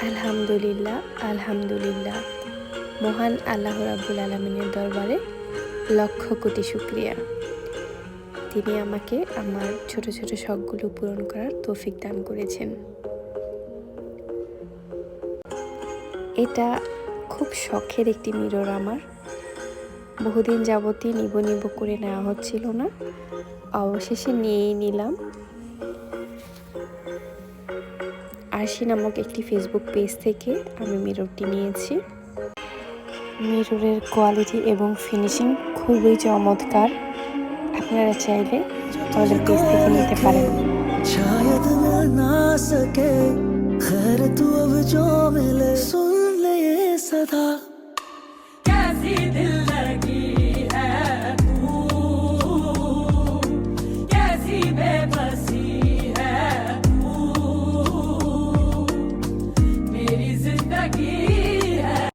আলহামদুলিল্লাহ আলহামদুলিল্লাহ। মহান আল্লাহ রাব্বুল আলামিনের দরবারে লক্ষ কোটি শুকরিয়া। তিনি আমাকে আমার ছোট ছোট শখগুলো পূরণ করার তৌফিক দান করেছেন। এটা খুব শখের একটি মিরর আমার। বহুদিন যাবতই নিব করে নেওয়া হচ্ছিল না, অবশেষে নিয়েই নিলাম। আরশি নামক একটি ফেসবুক পেজ থেকে আমি মিররটি নিয়েছি। মিররের কোয়ালিটি এবং ফিনিশিং খুবই চমৎকার। আপনারা চাইলে আমাদের পেজ থেকে নিতে পারেন। शायद मिल ना सके खैर तू अब जो मिले सुन ले ये सदा कैसी दिल लगी है तू, कैसी बेबसी है तू, मेरी जिंदगी